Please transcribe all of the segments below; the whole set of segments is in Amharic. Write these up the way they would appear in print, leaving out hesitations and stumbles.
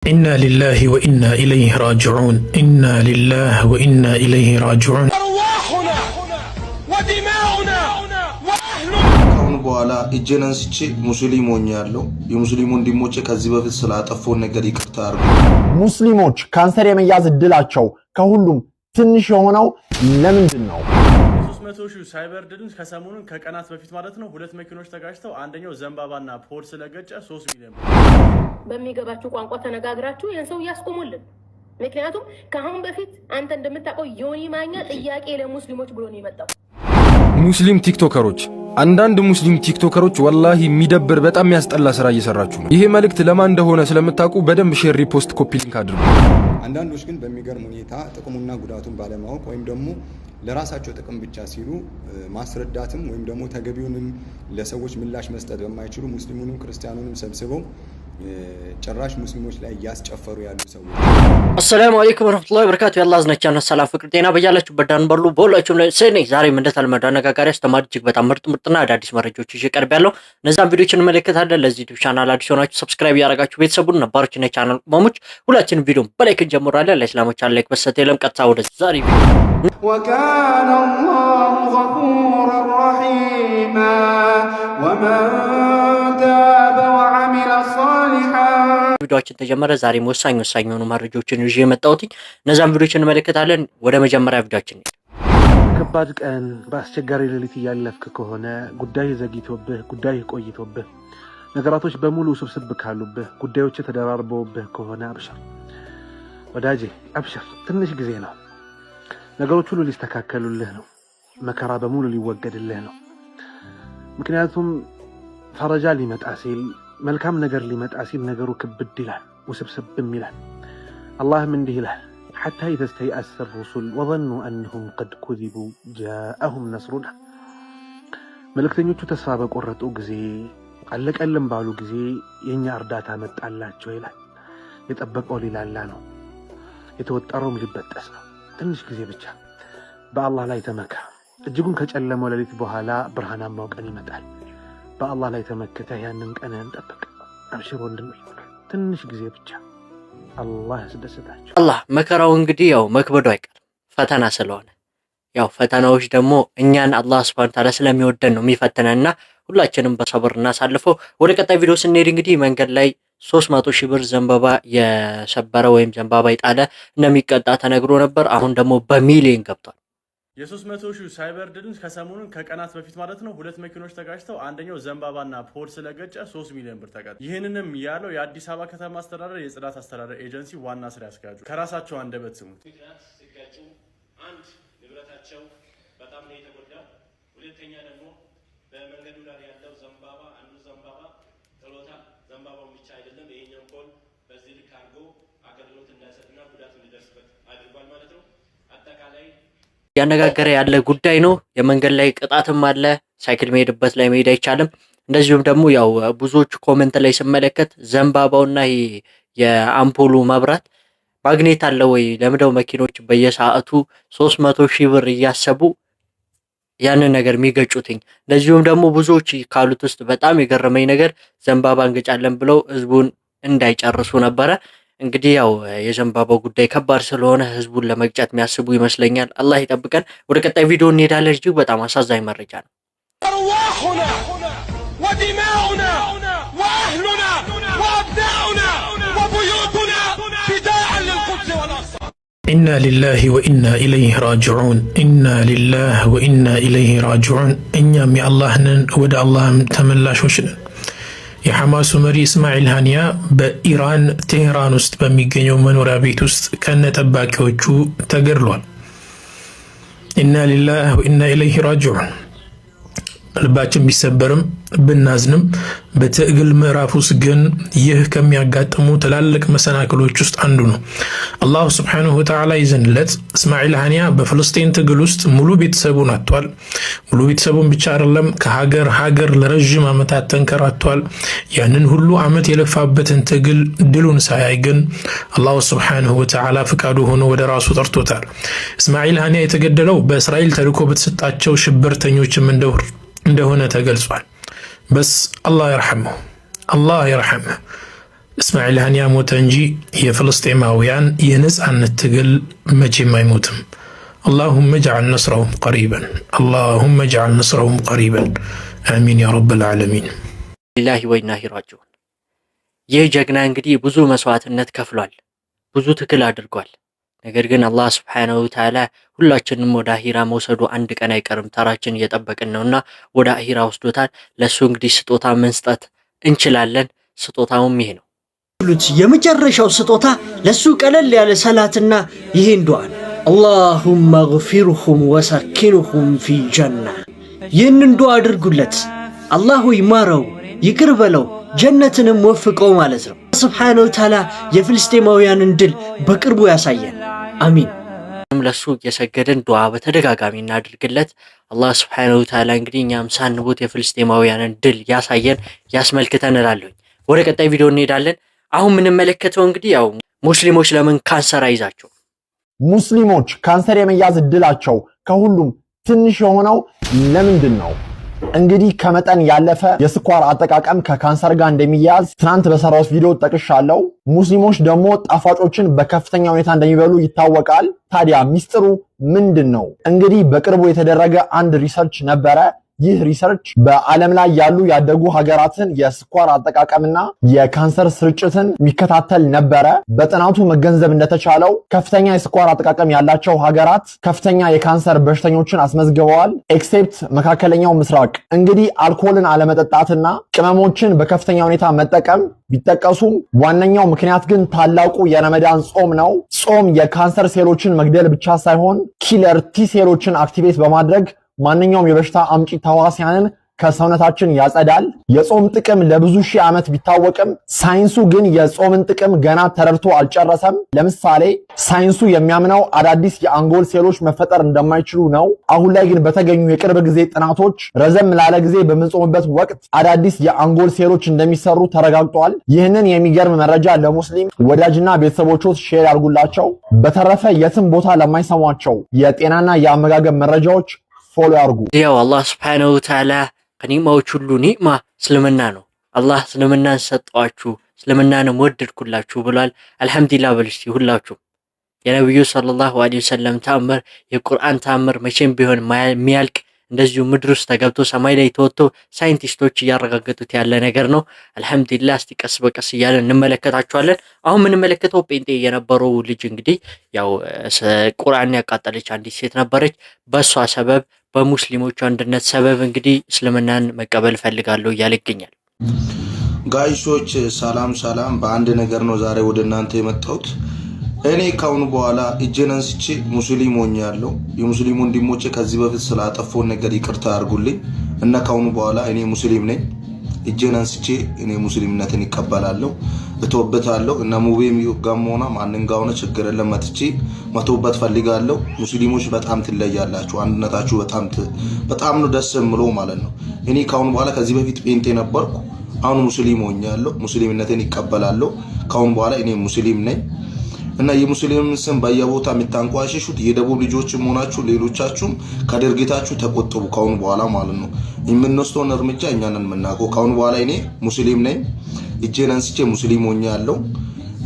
إنا لله وإنا إليه راجعون إنا لله وإنا إليه راجعون أرواحنا ودماؤنا وأهلنا كون بوالا إجنان سيتشي مسلمون يالو يمسلمون ديموچه كذي بفت سلاطفون ነገር ይቅርታ አርጉ ሙስሊሞች ካንሰር የመያዝ እድላቸው ከሁሉም ትንሽ የሆነው ለምንድን ነው? 300,000 ሳይበር ድልን ከሰሞኑን ከቀናት በፊት ማለት ነው ሁለት መኪኖች ተጋጭተው አንደኛው ዘንባባና ፖል ስለገጨ 3 ሚሊዮን በሚገባችሁ ቋንቋ ተነጋግራችሁ ያን ሰው ያስቆሙልን። ምክንያቱም ከአሁን በፊት አንተ እንደምታውቀው ዮኒ ማኛ ጥያቄ ለሙስሊሞች ብሎ ነው የመጣው። ሙስሊም ቲክቶከሮች አንዳንድ ሙስሊም ቲክቶከሮች ወላሂ የሚደብር በጣም ያስጠላ ስራ እየሰራችሁ ነው። ይሄ መልእክት ለማን እንደሆነ ስለምታውቁ በደንብ ሼር፣ ሪፖስት፣ ኮፒ ሊንክ አድርጉ። አንዳንዶች ግን በሚገርም ሁኔታ ጥቅሙና ጉዳቱን ባለማወቅ ወይም ደግሞ ለራሳቸው ጥቅም ብቻ ሲሉ ማስረዳትም ወይም ደግሞ ተገቢውንም ለሰዎች ምላሽ መስጠት በማይችሉ ሙስሊሙንም ክርስቲያኑንም ሰብስበው ጭራሽ ሙስሊሞች ላይ ያስጨፈሩ ያሉ ሰዎች። አሰላሙ አለይኩም ወራህመቱላሂ ወበረካቱ። ያላህ አዝነቻና ሰላም ፍቅር ጤና በያላችሁበት ዳን በሉ በሁላችሁም ላይ ሰኔ ዛሬም እንደተለመደው አነጋጋሪ አስተማሪ እጅግ በጣም ምርጥና አዳዲስ መረጃዎች ይዤ ቀርቤያለሁ። እነዛን ቪዲዮችን እንመለከታለን። ለዚህ ዩቲዩብ ቻናል አዲስ ሆናችሁ ሰብስክራይብ ያደረጋችሁ ቤተሰቡን ነባሮች እና ቻናል ማሞች ሁላችንም ቪዲዮን በላይክ እንጀምራለን። ለእስላሞች ላይክ በሰተ የለም ቀጥታ ወደ ዛሬ وكان الله غفورا رحيما ومن تاب وعمل صالحا ቪዲዮአችን ተጀመረ። ዛሬም ወሳኝ የሆኑ መረጃዎችን ይዤ መጣሁት። እነዛን ቪዲዮችን እንመለከታለን። ወደ መጀመሪያ ቪዲዮአችን ከባድ ቀን በአስቸጋሪ ሌሊት ያለፍክ ከሆነ ጉዳይ ዘግይቶብህ ጉዳይ ቆይቶብህ ነገራቶች በሙሉ ስብስብ ካሉብህ ጉዳዮች ተደራርበውብህ ከሆነ አብሽር ወዳጄ አብሽር። ትንሽ ጊዜ ነው። ነገሮች ሁሉ ሊስተካከሉልህ ነው። መከራ በሙሉ ሊወገድልህ ነው። ምክንያቱም ፈረጃ ሊመጣ ሲል መልካም ነገር ሊመጣ ሲል ነገሩ ክብድ ይላል፣ ውስብስብም ይላል። አላህም እንዲህ ይላል حتى إذا استيأس الرسل وظنوا أنهم قد كذبوا جاءهم نصرنا መልእክተኞቹ ተስፋ በቆረጡ ጊዜ አለቀልም ባሉ ጊዜ የኛ እርዳታ መጣላቸው ይላል። የጠበቀው ሊላላ ነው፣ የተወጠረውም ሊበጠስ ነው። ትንሽ ጊዜ ብቻ በአላህ ላይ ተመካ። እጅጉን ከጨለመው ሌሊት በኋላ ብርሃናማው ቀን ይመጣል። በአላህ ላይ ተመከተ ያንን ቀንን ጠብቅ። አብሽር ወንድሜ፣ ትንሽ ጊዜ ብቻ አላህ ያስደስታችሁ። አላህ መከራው እንግዲህ ያው መክበዱ አይቀርም ፈተና ስለሆነ ያው ፈተናዎች ደግሞ እኛን አላህ Subhanahu Ta'ala ስለሚወደን ነው የሚፈተነና ሁላችንም በሰብር እናሳልፈው። ወደ ቀጣይ ቪዲዮ ስንሄድ እንግዲህ መንገድ ላይ 300,000 ብር ዘንባባ የሰበረ ወይም ዘንባባ ይጣለ እንደሚቀጣ ተነግሮ ነበር። አሁን ደግሞ በሚሊዮን ገብቷል። የ300,000 ሳይበር ድልን ከሰሞኑን ከቀናት በፊት ማለት ነው ሁለት መኪኖች ተጋጭተው አንደኛው ዘንባባና ፖል ስለገጨ 3 ሚሊዮን ብር ተቀጣ። ይህንንም ያለው የአዲስ አበባ ከተማ አስተዳደር የጽዳት አስተዳደር ኤጀንሲ ዋና ስራ ያስኪያጁ ከራሳቸው አንደበት ስሙት። ሲጋጩ አንድ ንብረታቸው በጣም ነው የተጎዳው። ሁለተኛ ደግሞ በመንገዱ ላይ ያለው ዘንባባ አንዱ ዘንባባ ጥሎታል። ዘንባባው ብቻ አይደለም ይሄኛው ፖል በዚህ ልክ አድርጎ አገልግሎት እንዳይሰጥና ጉዳት እንዲደርስበት አድርጓል ማለት ነው። አጠቃላይ ያነጋገረ ያለ ጉዳይ ነው። የመንገድ ላይ ቅጣትም አለ። ሳይክል መሄድበት ላይ መሄድ አይቻልም። እንደዚሁም ደግሞ ያው ብዙዎች ኮሜንት ላይ ስመለከት ዘንባባውና የአምፖሉ መብራት ማግኔት አለ ወይ ለምደው መኪኖች በየሰዓቱ 300,000 ብር እያሰቡ ያንን ነገር የሚገጩትኝ። እንደዚሁም ደግሞ ብዙዎች ካሉት ውስጥ በጣም የገረመኝ ነገር ዘንባባ እንገጫለን ብለው ህዝቡን እንዳይጨርሱ ነበረ። እንግዲህ ያው የዘንባባው ጉዳይ ከባድ ስለሆነ ህዝቡን ለመግጫት የሚያስቡ ይመስለኛል። አላህ ይጠብቀን። ወደ ቀጣይ ቪዲዮ እንሄዳለን። እጅግ በጣም አሳዛኝ መረጃ ነው። أرواحنا ودماؤنا وأهلنا وأبناؤنا وبيوتنا فداء للقدس والأقصى إنا لله وإنا إليه راجعون إنا لله وإنا إليه راجعون እኛም የአላህ ነን ወደ አላህም ተመላሾች ነን። የሐማሱ መሪ እስማኤል ሃኒያ በኢራን ቴህራን ውስጥ በሚገኘው መኖሪያ ቤት ውስጥ ከነጠባቂዎቹ ተገድሏል። ኢና ሊላህ ወኢና ኢለይሂ ራጂዑን። ልባችን ቢሰበርም ብናዝንም በትግል ምዕራፍ ውስጥ ግን ይህ ከሚያጋጥሙ ትላልቅ መሰናክሎች ውስጥ አንዱ ነው። አላህ Subhanahu Wa Ta'ala ይዘንለት እስማኤል ሃኒያ በፍልስጤን ትግል ውስጥ ሙሉ ቤተሰቡን አጥቷል። ሙሉ ቤተሰቡን ብቻ አይደለም ከሀገር ለረጅም ዓመታት ተንከራቷል። ያንን ሁሉ ዓመት የለፋበትን ትግል ድሉን ሳያይ ግን አላህ Subhanahu Wa Ta'ala ፍቃዱ ሆኖ ወደ ራሱ ጠርቶታል። እስማኤል ሃኒያ የተገደለው በእስራኤል ተልኮ በተሰጣቸው ሽብርተኞችም እንደሆነ ተገልጿል። በስ አላህ ይርሐመው። እስማኤል ሃኒያ ሞተ እንጂ የፍልስጤማውያን የነጻነት ትግል መቼም አይሞትም። اللهم اجعل نصرهم قريبا اللهم اجعل نصرهم قريبا آمين يا رب العالمين لله وإنه راجعون ይህ ጀግና እንግዲህ ብዙ መስዋዕትነት ከፍሏል ብዙ ትግል አድርጓል ነገር ግን አላህ Subhanahu Wa Ta'ala ሁላችንም ወደ አኺራ መውሰዱ አንድ ቀን አይቀርም ተራችን እየጠበቅን ነውና ወደ አኺራ ወስዶታል ለሱ እንግዲህ ስጦታ መስጠት እንችላለን ስጦታውም ይሄ ነው የመጨረሻው ስጦታ ለሱ ቀለል ያለ ሰላትና ይሄን ዱዓ اللهم اغفرهم وسكنهم في الجنة ይህንን ዱዓ አድርጉለት አላህ ይማረው ይቅር በለው ጀነትንም ወፍቀው ማለት ነው Subhanahu Wa Ta'ala የፍልስጤማውያንን ድል በቅርቡ ያሳየን አሚን ለሱ የሰገደን ዱዓ በተደጋጋሚ እናድርግለት አላህ Subhanahu Wa Ta'ala እንግዲህ እኛም ሳንቦት የፍልስጤማውያንን ድል ያሳየን ያስመልክተን እላለሁ ወደ ቀጣይ ቪዲዮ እንሄዳለን አሁን ምን መለከተው እንግዲህ ያው ሙስሊሞች ለምን ካንሰር አይዛቸው ሙስሊሞች ካንሰር የመያዝ እድላቸው ከሁሉም ትንሽ የሆነው ለምንድን ነው እንግዲህ ከመጠን ያለፈ የስኳር አጠቃቀም ከካንሰር ጋር እንደሚያዝ ትናንት በሰራው ቪዲዮ ጠቅሻለሁ ሙስሊሞች ደግሞ ጣፋጮችን በከፍተኛ ሁኔታ እንደሚበሉ ይታወቃል ታዲያ ሚስጥሩ ምንድነው እንግዲህ በቅርቡ የተደረገ አንድ ሪሰርች ነበረ ይህ ሪሰርች በዓለም ላይ ያሉ ያደጉ ሀገራትን የስኳር አጠቃቀምና የካንሰር ስርጭትን የሚከታተል ነበረ በጥናቱ መገንዘብ እንደተቻለው ከፍተኛ የስኳር አጠቃቀም ያላቸው ሀገራት ከፍተኛ የካንሰር በሽተኞችን አስመዝግበዋል ኤክሴፕት መካከለኛው ምስራቅ እንግዲህ አልኮልን አለመጠጣትና ቅመሞችን በከፍተኛ ሁኔታ መጠቀም ቢጠቀሱም ዋነኛው ምክንያት ግን ታላቁ የረመዳን ጾም ነው ጾም የካንሰር ሴሎችን መግደል ብቻ ሳይሆን ኪለር ቲ ሴሎችን አክቲቬት በማድረግ ማንኛውም የበሽታ አምጪ ተዋሲያንን ከሰውነታችን ያጸዳል የጾም ጥቅም ለብዙ ሺህ ዓመት ቢታወቅም ሳይንሱ ግን የጾምን ጥቅም ገና ተረድቶ አልጨረሰም ለምሳሌ ሳይንሱ የሚያምነው አዳዲስ የአንጎል ሴሎች መፈጠር እንደማይችሉ ነው አሁን ላይ ግን በተገኙ የቅርብ ጊዜ ጥናቶች ረዘም ላለ ጊዜ በመጾምበት ወቅት አዳዲስ የአንጎል ሴሎች እንደሚሰሩ ተረጋግጧል ይህንን የሚገርም መረጃ ለሙስሊም ወዳጅና ቤተሰቦቹ ሼር ያድርጉላቸው በተረፈ የትም ቦታ ለማይሰሟቸው የጤናና የአመጋገብ መረጃዎች ፎሎ ያርጉ ያው አላህ Subhanahu Wa Ta'ala ከኒማዎች ሁሉ ኒማ እስልምና ነው አላህ እስልምናን ሰጣችሁ እስልምናን ወደድኩላችሁ ብሏል አልহামዱሊላህ በልስቲ ሁላችሁ የነብዩ ሰለላሁ ዐለይሂ ወሰለም ተአምር የቁርአን ተአምር መቼም ቢሆን የሚያልቅ እንደዚሁ ምድር ውስጥ ተገብቶ ሰማይ ላይ ተወጥቶ ሳይንቲስቶች ያረጋገጡት ያለ ነገር ነው አልহামዱሊላህ እስቲ ቀስ በቀስ እያለን እንመለከታቸዋለን አሁን ምን መለከተው ጴንጤ የነበረው ልጅ እንግዲህ ያው ቁርአን ያቃጠለች አንዲት ሴት ነበረች በሷ ሰበብ በሙስሊሞች አንድነት ሰበብ እንግዲህ እስልምናን መቀበል ፈልጋለሁ እያለ ይገኛል ጋይሶች ሰላም በአንድ ነገር ነው ዛሬ ወደ እናንተ የመጣሁት እኔ ካሁን በኋላ እጄን አንስቼ ሙስሊም ሆኛለሁ የሙስሊም ወንድሞቼ ከዚህ በፊት ስላጠፋው ነገር ይቅርታ አድርጉልኝ እና ካሁን በኋላ እኔ ሙስሊም ነኝ እጄን አንስቼ እኔ ሙስሊምነትን ይቀበላለሁ እተወበታለሁ እና ሙቤም ጋሞና ማንንጋውና ችግር ለማትጪ መተውበት ፈልጋለሁ ሙስሊሞች በጣም ትለያላችሁ አንድነታችሁ በጣም ነው ደስ የምለው ማለት ነው እኔ ካሁን በኋላ ከዚህ በፊት ጴንጤ ነበርኩ አሁን ሙስሊም ሆኛለሁ ሙስሊምነትን ይቀበላለሁ ካሁን በኋላ እኔ ሙስሊም ነኝ እና የሙስሊም ስም በየቦታ የሚታንቋሽሹት የደቡብ ልጆችም ሆናችሁ ሌሎቻችሁም ከድርጊታችሁ ተቆጠቡ ካሁን በኋላ ማለት ነው የምንወስደውን እርምጃ እኛንን የምናውቀው ካሁን በኋላ እኔ ሙስሊም ነኝ እጄን አንስቼ ሙስሊም ሆኛለሁ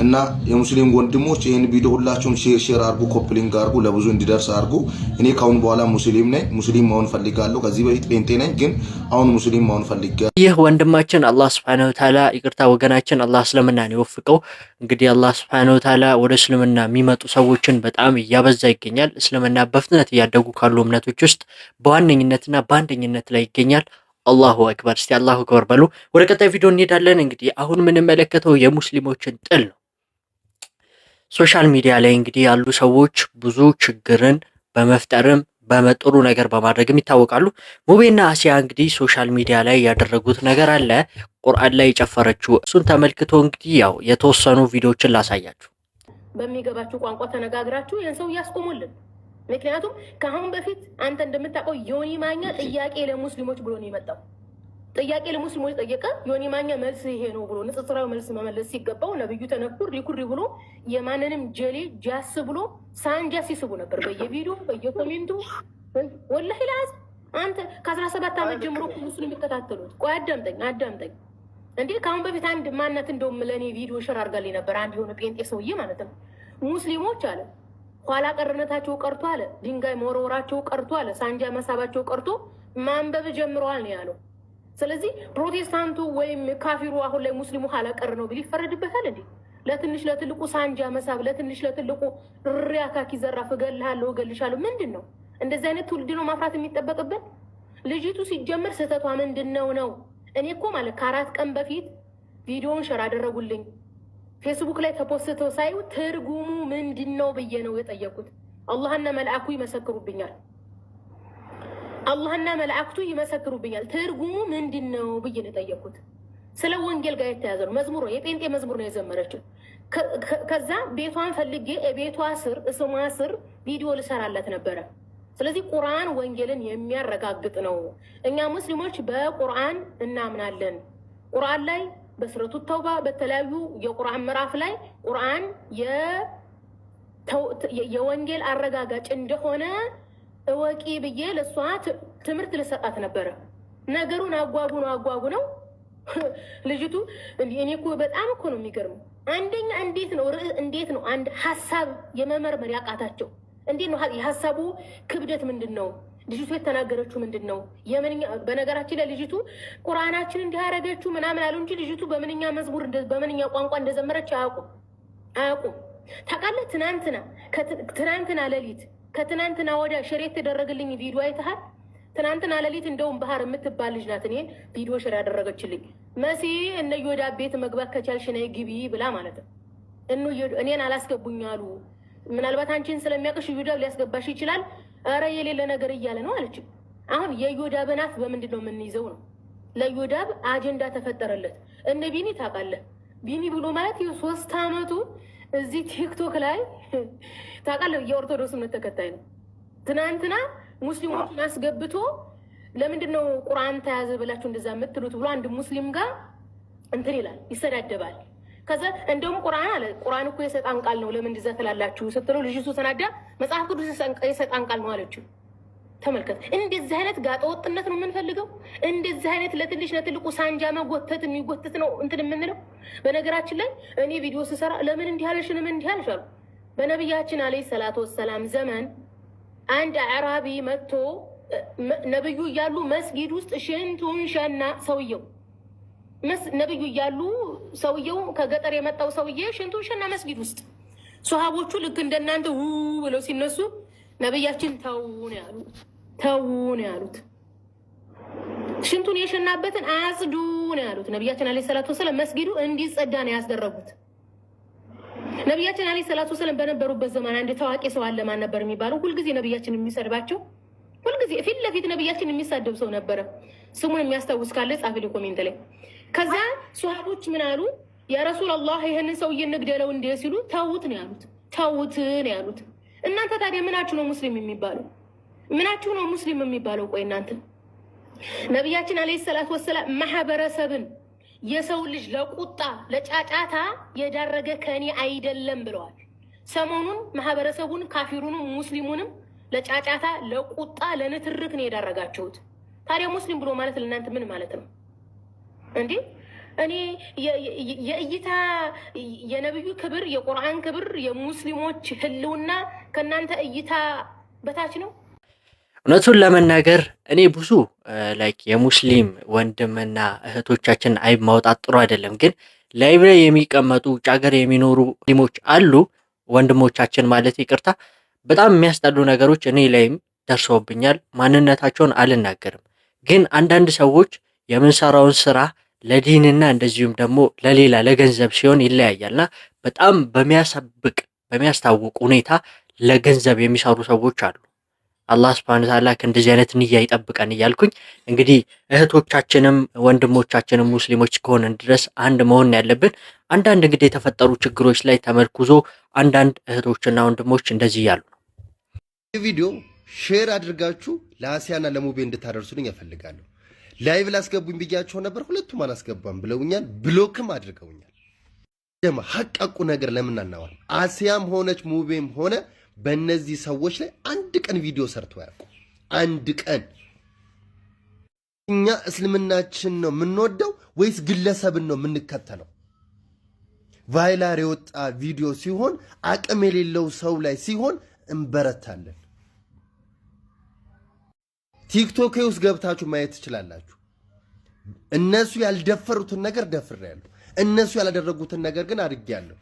እና የሙስሊም ወንድሞች ይሄን ቪዲዮ ሁላችሁም ሼር አድርጉ ኮፕሊንግ አድርጉ ለብዙ እንዲደርስ አድርጉ እኔ ካሁን በኋላ ሙስሊም ነኝ ሙስሊም መሆን ፈልጋለሁ ከዚህ በፊት ጴንጤ ነኝ ግን አሁን ሙስሊም መሆን ፈልጋለሁ ይህ ወንድማችን አላህ Subhanahu Wa Ta'ala ይቅርታ ወገናችን አላህ እስልምናን ይወፍቀው እንግዲህ አላህ Subhanahu Wa Ta'ala ወደ እስልምና የሚመጡ ሰዎችን በጣም ያበዛ ይገኛል እስልምና በፍጥነት ያደጉ ካሉ እምነቶች ውስጥ በዋነኝነትና በአንደኝነት ላይ ይገኛል አላሁ አክበር እስቲ አላሁ አክበር በሉ ወደ ቀጣይ ቪዲዮ እንሄዳለን እንግዲህ አሁን ምን መለከተው የሙስሊሞችን ጥል ነው ሶሻል ሚዲያ ላይ እንግዲህ ያሉ ሰዎች ብዙ ችግርን በመፍጠርም በመጥሩ ነገር በማድረግም ይታወቃሉ ሙቤና አሲያ እንግዲህ ሶሻል ሚዲያ ላይ ያደረጉት ነገር አለ ቁርአን ላይ ጨፈረችው እሱን ተመልክቶ እንግዲህ ያው የተወሰኑ ቪዲዮችን ላሳያችሁ በሚገባችሁ ቋንቋ ተነጋግራችሁ ይሄን ሰው ያስቆሙልን ምክንያቱም ከአሁን በፊት አንተ እንደምታውቀው ዮኒ ማኛ ጥያቄ ለሙስሊሞች ብሎ ነው የመጣው ጥያቄ ለሙስሊሞች ጠየቀ ዮኒ ማኛ መልስ ይሄ ነው ብሎ ንጽጽራዊ መልስ መመለስ ሲገባው ነብዩ ተነኩር ሊኩሪ ብሎ የማንንም ጀሌ ጃስ ብሎ ሳንጃ ሲስቡ ነበር በየቪዲዮ በየኮሜንቱ ወላሂ ላዝ አንተ ከ17 ዓመት ጀምሮ ሙስሊም ይከታተሉት ቆይ አዳምጠኝ እንዴ ካሁን በፊት አንድ ማናት እንደውም ለኔ ቪዲዮ ሼር አድርጋልኝ ነበር አንድ የሆነ ጴንጤ ሰውዬ ማለት ነው ሙስሊሞች አለ ኋላ ቀርነታቸው ቀርቶ አለ ድንጋይ መወርወራቸው ቀርቶ አለ ሳንጃ መሳባቸው ቀርቶ ማንበብ ጀምረዋል ነው ያለው ስለዚህ ፕሮቴስታንቱ ወይም ካፊሩ አሁን ላይ ሙስሊሙ ኋላ ቀር ነው ቢል ይፈረድበታል እንዴ ለትንሽ ለትልቁ ሳንጃ መሳብ ለትንሽ ለትልቁ ሪያካኪ ዘራፍ እገልሃለሁ እገልሻለሁ ምንድነው እንደዚህ አይነት ትውልድ ነው ማፍራት የሚጠበቅብን ልጅቱ ሲጀመር ስህተቷ ምንድነው ነው እኔ እኮ ማለት ከ4 ቀን በፊት ቪዲዮውን ሼር አደረጉልኝ ፌስቡክ ላይ ተፖስተው ሳይው ትርጉሙ ምንድነው ብዬ ነው የጠየቁት አላህና መልአኩ ይመሰክሩብኛል አላህና መልአክቱ ይመሰክሩብኛል ትርጉሙ ምንድነው ብዬ ነው የጠየቁት ስለ ወንጌል ጋር የተያዘ ነው መዝሙር የጴንጤ መዝሙር ነው የዘመረችው ከዛ ቤቷን ፈልጌ ቤቷ ስር ስሟ ስር ቪዲዮ ልሰራላት ነበረ ስለዚህ ቁርአን ወንጌልን የሚያረጋግጥ ነው እኛ ሙስሊሞች በቁርአን እናምናለን ቁርአን ላይ በሱረቱ ተውባ በተለያዩ የቁርአን ምዕራፍ ላይ ቁርአን የወንጌል አረጋጋጭ እንደሆነ እወቂ ብዬ ለሷ ትምህርት ልሰጣት ነበረ ነገሩን አጓጉ ነው ልጅቱ እኔ እኮ በጣም እኮ ነው የሚገርመው አንደኛ እንዴት ነው አንድ ሐሳብ የመመርመር ያቃታቸው እንዴት ነው የሐሳቡ ክብደት ምንድነው ልጅቱ የተናገረችው ምንድነው የምንኛ በነገራችን ላይ ልጅቱ ቁርአናችን እንዲያረጋችሁ ምናምን አሉ እንጂ ልጅቱ በምንኛ መዝሙር በምንኛ ቋንቋ እንደዘመረች አያውቁ ታውቃለህ ትናንትና ሌሊት ከትናንትና ወዲያ ሼር የተደረገልኝ ቪዲዮ አይተሃል ትናንትና ሌሊት እንደውም ባህር የምትባል ልጅ ናት እኔን ቪዲዮ ሼር ያደረገችልኝ መሲ እነ ዮዳ ቤት መግባት ከቻልሽ ነይ ግቢ ብላ ማለት ነው እኔን አላስገቡኝ አሉ ምናልባት አንቺን ስለሚያቀሽ ዮዳ ሊያስገባሽ ይችላል አረ የሌለ ነገር እያለ ነው አለች አሁን የዮዳ በናት በመንድነው የምንይዘው ነው ለዮዳ አጀንዳ ተፈጠረለት እነ ቢኒ ታውቃለህ ቢኒ ብሎ ማለት የ3 አመቱ እዚህ ቲክቶክ ላይ ታውቃለህ የኦርቶዶክስ እምነት ተከታይ ነው ትናንትና ሙስሊሞችን አስገብቶ ለምንድነው ቁርአን ተያዘ ብላችሁ እንደዛ የምትሉት ብሎ አንድ ሙስሊም ጋር እንትን ይላል ይሰዳደባል ከዛ እንደውም ቁርአን እኮ የሰይጣን ቃል ነው ለምን እንደዛ ትላላችሁ ስትለው ልጅቱ ተናዳ መጽሐፍ ቅዱስ የሰይጣን ቃል ነው አለችው ተመልከት እንደዚህ አይነት ጋጠ ወጥነት ነው የምንፈልገው እንደዚህ አይነት ለትንሽ ለትልቁ ሳንጃ መጎተት የሚጎተት ነው እንትን የምንለው በነገራችን ላይ እኔ ቪዲዮ ስሰራ ለምን እንዲህ አለሽ አሉ በነብያችን አለይሂ ሰላቱ ወሰላም ዘመን አንድ አዕራቢ መጥቶ ነብዩ እያሉ መስጊድ ውስጥ ሽንቱን ሸና ሰውየው ነብዩ እያሉ ሰውየው ከገጠር የመጣው ሰውዬ ሽንቱን ሸና መስጊድ ውስጥ ሱሐቦቹ ልክ እንደናንተ ብለው ሲነሱ ነብያችን ተው ነው ያሉት ሽንቱን የሸናበትን አጽዱ ነው ያሉት ነብያችን አለይሂ ሰላቱ ወሰለም መስጊዱ እንዲጸዳ ነው ያስደረጉት ነብያችን አለይሂ ሰላቱ ወሰለም በነበሩበት ዘመን አንድ ታዋቂ ሰው አለ ማን ነበር የሚባለው ሁሉ ጊዜ ነብያችን የሚሰድባቸው ሁሉ ጊዜ ፊት ለፊት ነብያችን የሚሳደብ ሰው ነበር ስሙን የሚያስታውስ ካለ ጻፍልኝ ኮሜንት ላይ ከዛ ሱሐቦች ምን አሉ ያ ረሱላህ ይሄንን ሰው እንግደለው እንደ ሲሉ ተውት ነው ያሉት እናንተ ታዲያ ምናችሁ ነው ሙስሊም የሚባለው ቆይ እናንተ ነብያችን አለይሂ ሰላቱ ወሰለም ማህበረሰብን የሰው ልጅ ለቁጣ ለጫጫታ የዳረገ ከኔ አይደለም ብለዋል ሰሞኑን ማህበረሰቡን ካፊሩንም ሙስሊሙንም ለጫጫታ ለቁጣ ለንትርክ ነው የዳረጋችሁት ታዲያ ሙስሊም ብሎ ማለት ለእናንተ ምን ማለት ነው እንዴ እኔ የእይታ የነብዩ ክብር የቁርአን ክብር የሙስሊሞች ህልውና ከናንተ እይታ በታች ነው እውነቱን ለመናገር እኔ ብዙ ላይክ የሙስሊም ወንድምና እህቶቻችን አይብ ማውጣት ጥሩ አይደለም ግን ላይቭ ላይ የሚቀመጡ ውጭ ሀገር የሚኖሩ ሙስሊሞች አሉ ወንድሞቻችን ማለት ይቅርታ በጣም የሚያስጠሉ ነገሮች እኔ ላይም ደርሰውብኛል ማንነታቸውን አልናገርም ግን አንዳንድ ሰዎች የምንሰራውን ስራ ለዲንና እንደዚሁም ደግሞ ለሌላ ለገንዘብ ሲሆን ይለያያልና በጣም በሚያስታውቅ ሁኔታ ለገንዘብ የሚሰሩ ሰዎች አሉ አላህ Subhanahu Wa Ta'ala ከእንደዚህ አይነት ንያ ይጠብቀን እያልኩኝ እንግዲህ እህቶቻችንም ወንድሞቻችንም ሙስሊሞች ከሆነን ድረስ አንድ መሆን ያለብን አንዳንድ እንግዲህ የተፈጠሩ ችግሮች ላይ ተመርኩዞ አንዳንድ እህቶችና ወንድሞች እንደዚህ ያሉ ነው ቪዲዮ ሼር አድርጋችሁ ለአሲያና ለሙቤ እንድታደርሱልኝ እፈልጋለሁ ላይቭ ላስገቡኝ ብያቸው ነበር ሁለቱም አላስገባም ብለውኛል ብሎክም አድርገውኛል ደማ ሐቀቁ ነገር ለምን አናወራ አሲያም ሆነች ሙቤም ሆነ በእነዚህ ሰዎች ላይ አንድ ቀን ቪዲዮ ሰርተው ያውቁ አንድ ቀን እኛ እስልምናችን ነው የምንወደው ወይስ ግለሰብን ነው የምንከተለው? ቫይራል የወጣ ቪዲዮ ሲሆን አቅም የሌለው ሰው ላይ ሲሆን እንበረታለን። ቲክቶክ ውስጥ ገብታችሁ ማየት ትችላላችሁ። እነሱ ያልደፈሩትን ነገር ደፍሬያለሁ፣ እነሱ ያላደረጉትን ነገር ግን አድርጌያለሁ።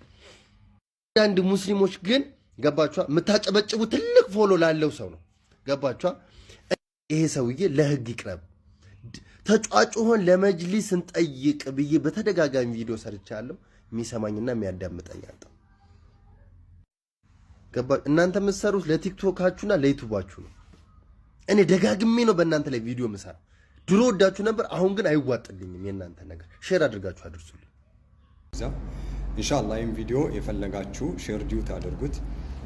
አንድ ሙስሊሞች ግን ገባችኋ የምታጨበጭቡ ትልቅ ፎሎ ላለው ሰው ነው ገባችኋ። ይሄ ሰውዬ ለህግ ይቅረብ ተጫጫሆን ለመጅሊስ እንጠይቅ ብዬ በተደጋጋሚ ቪዲዮ ሰርቻለሁ። የሚሰማኝና የሚያዳምጠኝ አጣ። ገባ እናንተ የምትሰሩት ለቲክቶካችሁና ለዩቲዩባችሁ ነው። እኔ ደጋግሜ ነው በእናንተ ላይ ቪዲዮ ምሰራ። ድሮ ወዳችሁ ነበር፣ አሁን ግን አይዋጥልኝም። የእናንተ ነገር ሼር አድርጋችሁ አድርሱልኝ። ኢንሻአላህ ይህን ቪዲዮ የፈለጋችሁ ሼር ዲዩት አድርጉት።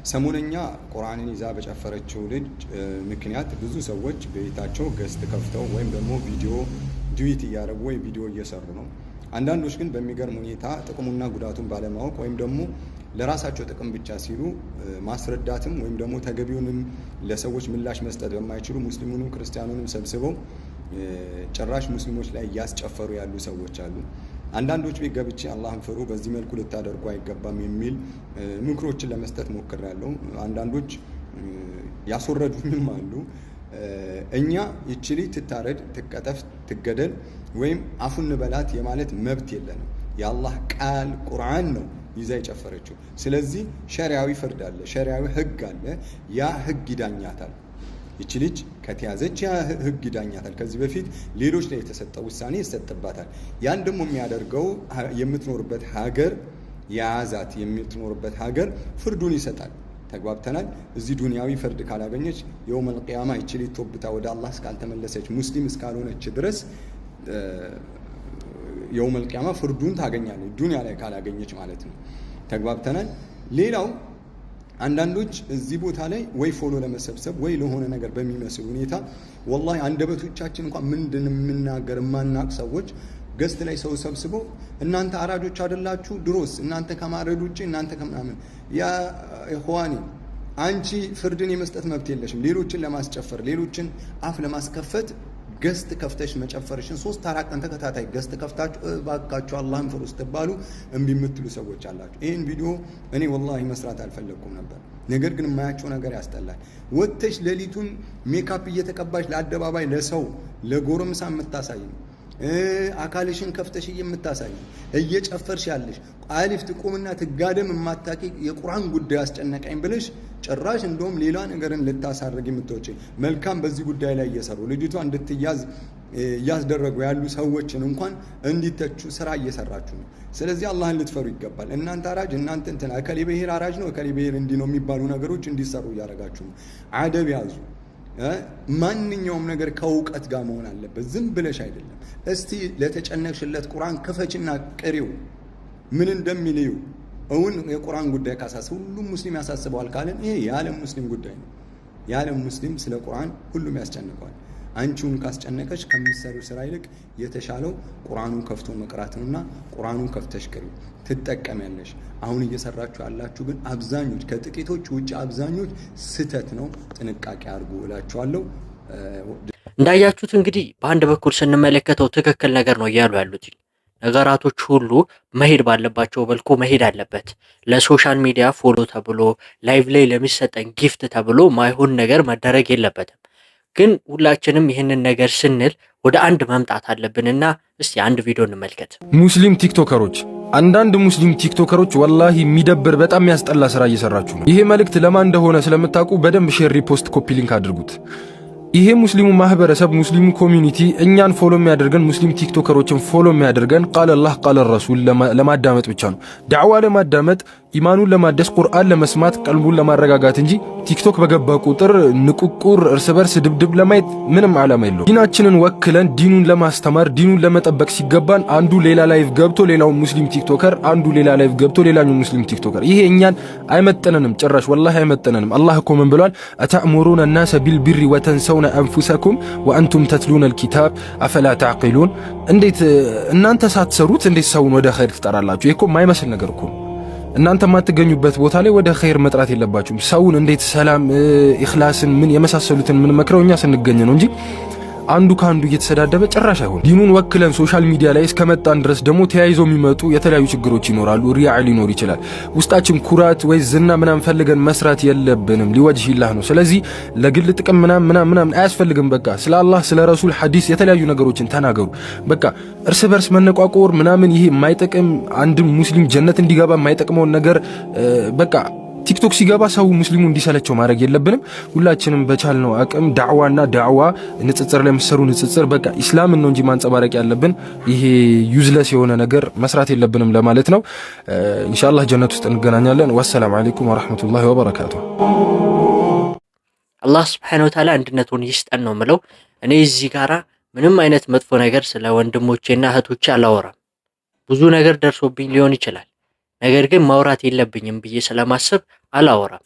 ሰሞነኛ ቁርአንን ይዛ በጨፈረችው ልጅ ምክንያት ብዙ ሰዎች በቤታቸው ገስት ከፍተው ወይም ደግሞ ቪዲዮ ዲዩት እያደረጉ ወይ ቪዲዮ እየሰሩ ነው። አንዳንዶች ግን በሚገርም ሁኔታ ጥቅሙና ጉዳቱን ባለማወቅ ወይም ደግሞ ለራሳቸው ጥቅም ብቻ ሲሉ ማስረዳትም ወይም ደግሞ ተገቢውንም ለሰዎች ምላሽ መስጠት በማይችሉ ሙስሊሙንም ክርስቲያኑንም ሰብስበው ጭራሽ ሙስሊሞች ላይ ያስጨፈሩ ያሉ ሰዎች አሉ። አንዳንዶች ቤት ገብቼ አላህን ፍሩ፣ በዚህ መልኩ ልታደርጉ አይገባም የሚል ምክሮችን ለመስጠት ሞክሬያለሁ። አንዳንዶች ያስወረዱኝም አሉ። እኛ ይችሊ ትታረድ፣ ትቀጠፍ፣ ትገደል ወይም አፉን በላት የማለት መብት የለንም። የአላህ ቃል ቁርአን ነው ይዛ የጨፈረችው። ስለዚህ ሸሪዓዊ ፍርድ አለ፣ ሸሪዓዊ ህግ አለ። ያ ህግ ይዳኛታል። ይቺ ልጅ ከተያዘች ያ ህግ ይዳኛታል። ከዚህ በፊት ሌሎች ላይ የተሰጠ ውሳኔ ይሰጥባታል። ያን ደግሞ የሚያደርገው የምትኖርበት ሀገር የያዛት የምትኖርበት ሀገር ፍርዱን ይሰጣል። ተግባብተናል። እዚህ ዱንያዊ ፍርድ ካላገኘች የውመል ቂያማ ይቺ ልጅ ተውብታ ወደ አላህ እስካልተመለሰች ሙስሊም እስካልሆነች ድረስ የውመል ቂያማ ፍርዱን ታገኛለች፣ ዱንያ ላይ ካላገኘች ማለት ነው። ተግባብተናል። ሌላው አንዳንዶች እዚህ ቦታ ላይ ወይ ፎሎ ለመሰብሰብ ወይ ለሆነ ነገር በሚመስል ሁኔታ ወላሂ አንደበቶቻችን እንኳን ምንድን የምናገር ማናቅ ሰዎች ገስት ላይ ሰው ሰብስበው እናንተ አራጆች አይደላችሁ? ድሮስ እናንተ ከማረድ ውጪ እናንተ ከምናምን ያ ኢኽዋኒ አንቺ ፍርድን የመስጠት መብት የለሽም። ሌሎችን ለማስጨፈር ሌሎችን አፍ ለማስከፈት ገስት ከፍተሽ መጨፈርሽን 3-4 ቀን ተከታታይ ገስት ከፍታችሁ ባካችሁ አላህን ፍሩ ስትባሉ እምቢ የምትሉ ሰዎች አላችሁ። ይሄን ቪዲዮ እኔ ወላሂ መስራት አልፈለኩም ነበር፣ ነገር ግን የማያቸው ነገር ያስጠላል። ወጥተሽ ሌሊቱን ሜካፕ እየተቀባሽ ለአደባባይ ለሰው ለጎረምሳ የምታሳይ አካልሽን ከፍተሽ የምታሳይ እየጨፈርሽ ያለሽ አሊፍ ትቆምና ትጋደም የማታቂ የቁርአን ጉዳይ አስጨነቀኝ ብለሽ ጭራሽ እንደውም ሌላ ነገርን ልታሳርግ የምትወጪ መልካም በዚህ ጉዳይ ላይ እየሰሩ ልጅቷ እንድትያዝ እያስደረጉ ያሉ ሰዎችን እንኳን እንዲተቹ ስራ እየሰራችሁ ነው። ስለዚህ አላህን ልትፈሩ ይገባል። እናንተ አራጅ እናንተ እንትና እከሌ ብሔር አራጅ ነው እከሌ ብሔር እንዲህ ነው የሚባሉ ነገሮች እንዲሰሩ እያደረጋችሁ ነው። አደብ ያዙ። ማንኛውም ነገር ከእውቀት ጋር መሆን አለበት፣ ዝም ብለሽ አይደለም። እስቲ ለተጨነቅሽለት ቁርአን ክፈችና ቅሪው ምን እንደሚልዩ እውን የቁርአን ጉዳይ ካሳሰብ ሁሉም ሙስሊም ያሳስበዋል ካለን ይሄ የዓለም ሙስሊም ጉዳይ ነው። የዓለም ሙስሊም ስለ ቁርአን ሁሉም ያስጨንቀዋል። አንቺውን ካስጨነቀሽ ከምትሰሪው ስራ ይልቅ የተሻለው ቁርአኑን ከፍቶ መቅራትና ቁርአኑን ከፍተሽ ቅሪው ትጠቀሚያለሽ። አሁን እየሰራችሁ ያላችሁ ግን አብዛኞች ከጥቂቶች ውጪ አብዛኞች ስተት ነው። ጥንቃቄ አድርጉ እላችኋለሁ። እንዳያችሁት እንግዲህ በአንድ በኩል ስንመለከተው ትክክል ነገር ነው እያሉ ያሉት ነገራቶች ሁሉ መሄድ ባለባቸው መልኩ መሄድ አለበት። ለሶሻል ሚዲያ ፎሎ ተብሎ ላይቭ ላይ ለሚሰጠን ጊፍት ተብሎ ማይሆን ነገር መደረግ የለበትም። ግን ሁላችንም ይህንን ነገር ስንል ወደ አንድ መምጣት አለብንና እስቲ አንድ ቪዲዮ እንመልከት። ሙስሊም ቲክቶከሮች አንዳንድ ሙስሊም ቲክቶከሮች ወላሂ የሚደብር በጣም የሚያስጠላ ስራ እየሰራችሁ ነው። ይሄ መልእክት ለማን እንደሆነ ስለምታውቁ በደንብ ሼር፣ ሪፖስት፣ ኮፒ ሊንክ አድርጉት። ይሄ ሙስሊሙ ማህበረሰብ ሙስሊሙ ኮሚኒቲ እኛን ፎሎ የሚያደርገን ሙስሊም ቲክቶከሮችን ፎሎ የሚያደርገን ቃል አላህ ቃል ረሱል ለማዳመጥ ብቻ ነው። ዳዕዋ ለማዳመጥ ኢማኑን ለማደስ ቁርአን ለመስማት ቀልቡን ለማረጋጋት እንጂ ቲክቶክ በገባ ቁጥር ንቁቁር እርስ በርስ ድብድብ ለማየት ምንም ዓላማ የለውም። ዲናችንን ወክለን ዲኑን ለማስተማር ዲኑን ለመጠበቅ ሲገባን አንዱ ሌላ ላይቭ ገብቶ ሌላው ሙስሊም ቲክቶከር አንዱ ሌላ ላይቭ ገብቶ ሌላኛው ሙስሊም ቲክቶከር ይሄ እኛን አይመጥነንም፣ ጭራሽ ወላሂ አይመጥነንም። አላህ እኮ ምን ብሏል? አተእሙሩነ الناس بالبر وتنسون انفسكم وانتم تتلون الكتاب افلا تعقلون። እንዴት እናንተ ሳትሰሩት እንዴት ሰውን ወደ ኸይር ትጠራላችሁ? ይሄ እኮ የማይመስል ነገር እኮ እናንተ ማትገኙበት ቦታ ላይ ወደ ኸይር መጥራት የለባችሁም። ሰውን እንዴት ሰላም ኢኽላስን ምን የመሳሰሉትን ምን መክረው እኛ ስንገኝ ነው እንጂ አንዱ ካንዱ እየተሰዳደበ ጭራሽ አይሆን። ዲኑን ወክለን ሶሻል ሚዲያ ላይ እስከመጣን ድረስ ደግሞ ተያይዘው የሚመጡ የተለያዩ ችግሮች ይኖራሉ። ሪያ ሊኖር ይችላል። ውስጣችን ኩራት ወይ ዝና ምናምን ፈልገን መስራት የለብንም። ሊወጅሂላህ ነው። ስለዚህ ለግል ጥቅም ምናምን አያስፈልግም። በቃ ስለ አላህ ስለ ረሱል ሐዲስ የተለያዩ ነገሮችን ተናገሩ። በቃ እርስ በርስ መነቋቆር ምናምን ይሄ የማይጠቅም አንድ ሙስሊም ጀነት እንዲገባ የማይጠቅመውን ነገር በቃ ቲክቶክ ሲገባ ሰው ሙስሊሙ እንዲሰለቸው ማድረግ የለብንም። ሁላችንም በቻልነው አቅም ዳዕዋ ንጽጽር ላይ መሰሩ ንጽጽር በቃ ኢስላምን ነው እንጂ ማንጸባረቅ ያለብን ይሄ ዩዝለስ የሆነ ነገር መስራት የለብንም ለማለት ነው። ኢንሻአላህ ጀነት ውስጥ እንገናኛለን። ወሰላሙ አለይኩም ወራህመቱላሂ ወበረካቱሁ። አላህ Subhanahu Wa Ta'ala አንድነቱን ይስጠን ነው ምለው። እኔ እዚህ ጋራ ምንም አይነት መጥፎ ነገር ስለ ወንድሞቼና እህቶቼ አላወራም። ብዙ ነገር ደርሶብኝ ሊሆን ይችላል። ነገር ግን ማውራት የለብኝም ብዬ ስለማስብ አላወራም።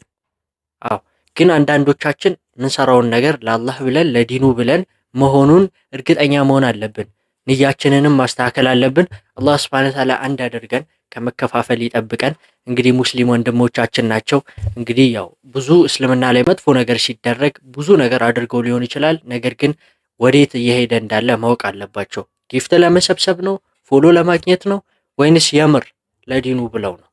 ግን አንዳንዶቻችን እንሰራውን ነገር ለአላህ ብለን ለዲኑ ብለን መሆኑን እርግጠኛ መሆን አለብን። ንያችንንም ማስተካከል አለብን። አላህ Subhanahu Wa Ta'ala አንድ አድርገን ከመከፋፈል ይጠብቀን። እንግዲህ ሙስሊም ወንድሞቻችን ናቸው። እንግዲህ ያው ብዙ እስልምና ላይ መጥፎ ነገር ሲደረግ ብዙ ነገር አድርገው ሊሆን ይችላል። ነገር ግን ወዴት እየሄደ እንዳለ ማወቅ አለባቸው። ጊፍት ለመሰብሰብ ነው? ፎሎ ለማግኘት ነው? ወይንስ የምር ለዲኑ ብለው ነው?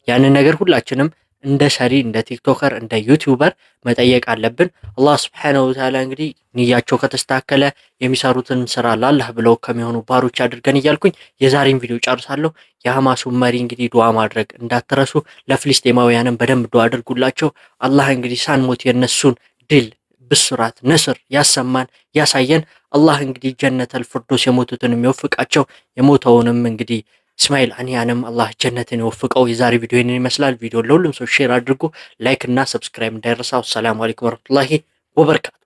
ያንን ነገር ሁላችንም እንደ ሰሪ እንደ ቲክቶከር እንደ ዩቲዩበር መጠየቅ አለብን። አላህ Subhanahu Wa Ta'ala እንግዲህ ንያቸው ከተስተካከለ የሚሰሩትን ስራ ለአላህ ብለው ከሚሆኑ ባሮች አድርገን እያልኩኝ የዛሬን ቪዲዮ ጨርሳለሁ። የሐማሱ መሪ እንግዲህ ዱዓ ማድረግ እንዳትረሱ። ለፍልስጤማውያንም በደንብ ዱዓ አድርጉላቸው። አላህ እንግዲህ ሳንሞት የነሱን ድል ብስራት ነስር ያሰማን ያሳየን። አላህ እንግዲህ ጀነተል ፊርደውስ የሞቱትን የሚወፍቃቸው የሞተውንም እንግዲህ እስማኤል አንያንም አላህ ጀነትን ይወፍቀው። የዛሬ ቪዲዮ ይህንን ይመስላል። ቪዲዮ ለሁሉም ሰው ሼር አድርጉ። ላይክ እና ሰብስክራይብ እንዳይረሳ። ሰላም አለይኩም ወራህመቱላሂ ወበረካቱ።